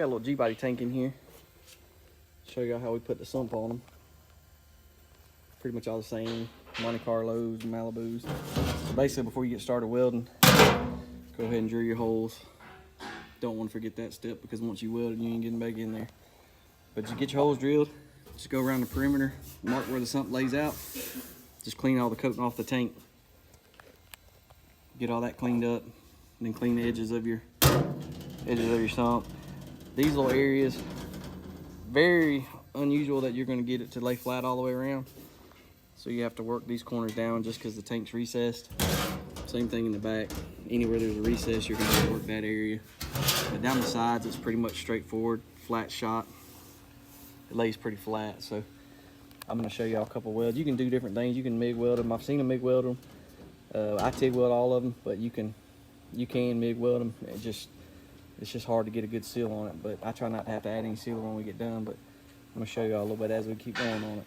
got a little Gbodys tank in here. Show you how we put the sump on them. Pretty much all the same, Monte Carlos, Malibus. So basically, before you get started welding, go ahead and drill your holes. Don't want to forget that step, because once you weld it, you ain't getting back in there. But you get your holes drilled, just go around the perimeter, mark where the sump lays out. Just clean all the coating off the tank. Get all that cleaned up, and then clean the edges of your sump. These little areas, very unusual that you're going to get it to lay flat all the way around. So you have to work these corners down just because the tank's recessed. Same thing in the back. Anywhere there's a recess, you're going to work that area. But down the sides, it's pretty much straightforward, flat shot. It lays pretty flat. So I'm going to show y'all a couple welds. You can do different things. You can MIG weld them. I've seen them MIG weld them. I TIG weld all of them, but you can MIG weld them. It's just hard to get a good seal on it. But I try not to have to add any seal when we get done. But I'm going to show y'all a little bit as we keep going on it.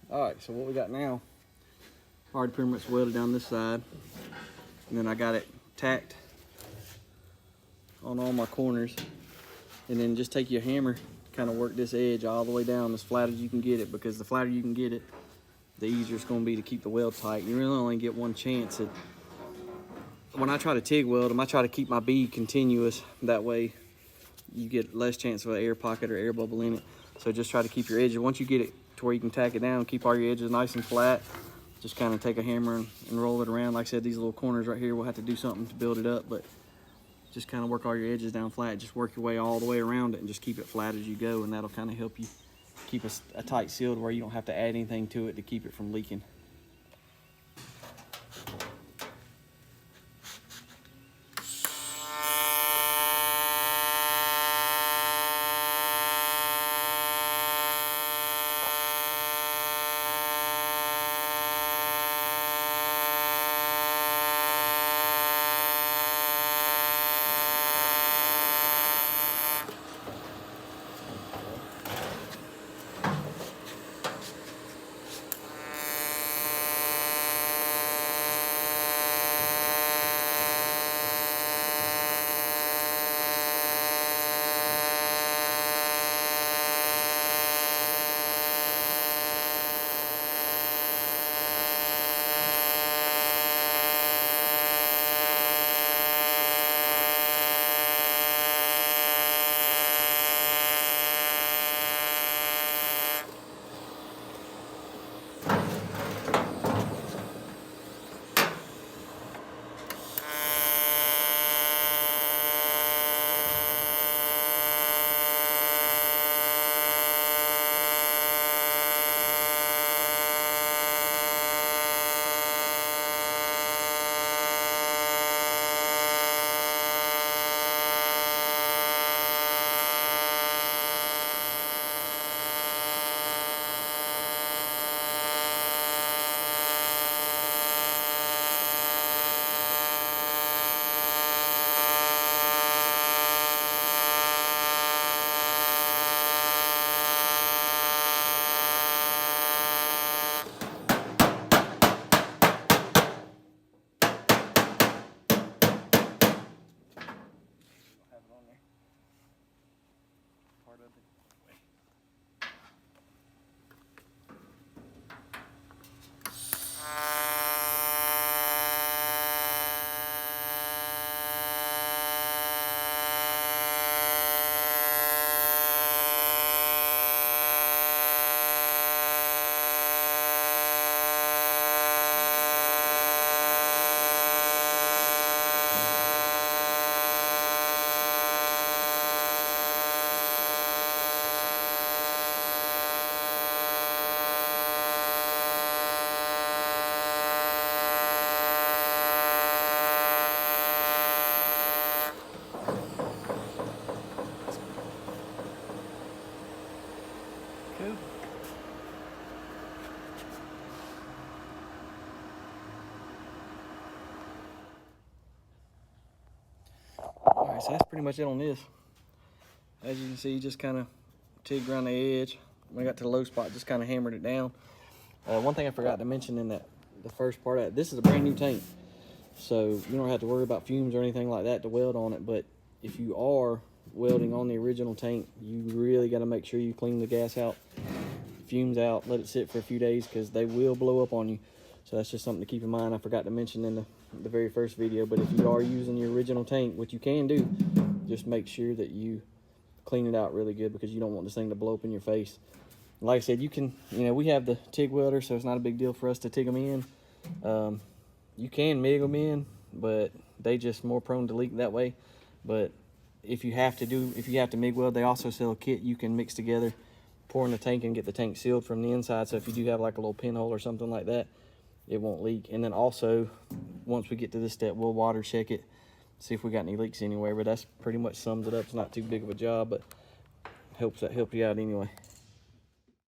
Alright, so what we got now, already pretty much welded down this side, and then I got it tacked on all my corners, and then just take your hammer, kind of work this edge all the way down as flat as you can get it, because the flatter you can get it, the easier it's going to be to keep the weld tight. You really only get one chance at, when I try to TIG weld them, I try to keep my bead continuous, that way you get less chance of an air pocket or air bubble in it. So just try to keep your edges, once you get it to where you can tack it down, keep all your edges nice and flat, just kind of take a hammer and roll it around. Like I said, these little corners right here, we'll have to do something to build it up, but just kind of work all your edges down flat. Just work your way all the way around it and just keep it flat as you go, and that'll kind of help you keep a tight seal to where you don't have to add anything to it to keep it from leaking. part of it. Cool. Alright, so that's pretty much it on this. As you can see, just kind of tigged around the edge. When I got to the low spot, just kind of hammered it down. One thing I forgot to mention in the first part of that, this is a brand new tank. So you don't have to worry about fumes or anything like that to weld on it. But if you are welding on the original tank, you really got to make sure you clean the gas out, fumes out, let it sit for a few days, because they will blow up on you. So that's just something to keep in mind. I forgot to mention in the very first video. But if you are using your original tank, what you can do, just make sure that you clean it out really good, because you don't want this thing to blow up in your face. Like I said, you can, we have the TIG welder, so it's not a big deal for us to TIG them in. You can MIG them in, but they just more prone to leak that way. But if you have to MIG weld, they also sell a kit you can mix together, pour in the tank, and get the tank sealed from the inside. So if you do have like a little pinhole or something like that, it won't leak. And then also, once we get to this step, we'll water check it, see if we got any leaks anywhere. But that's pretty much sums it up. It's not too big of a job, but helps you out anyway.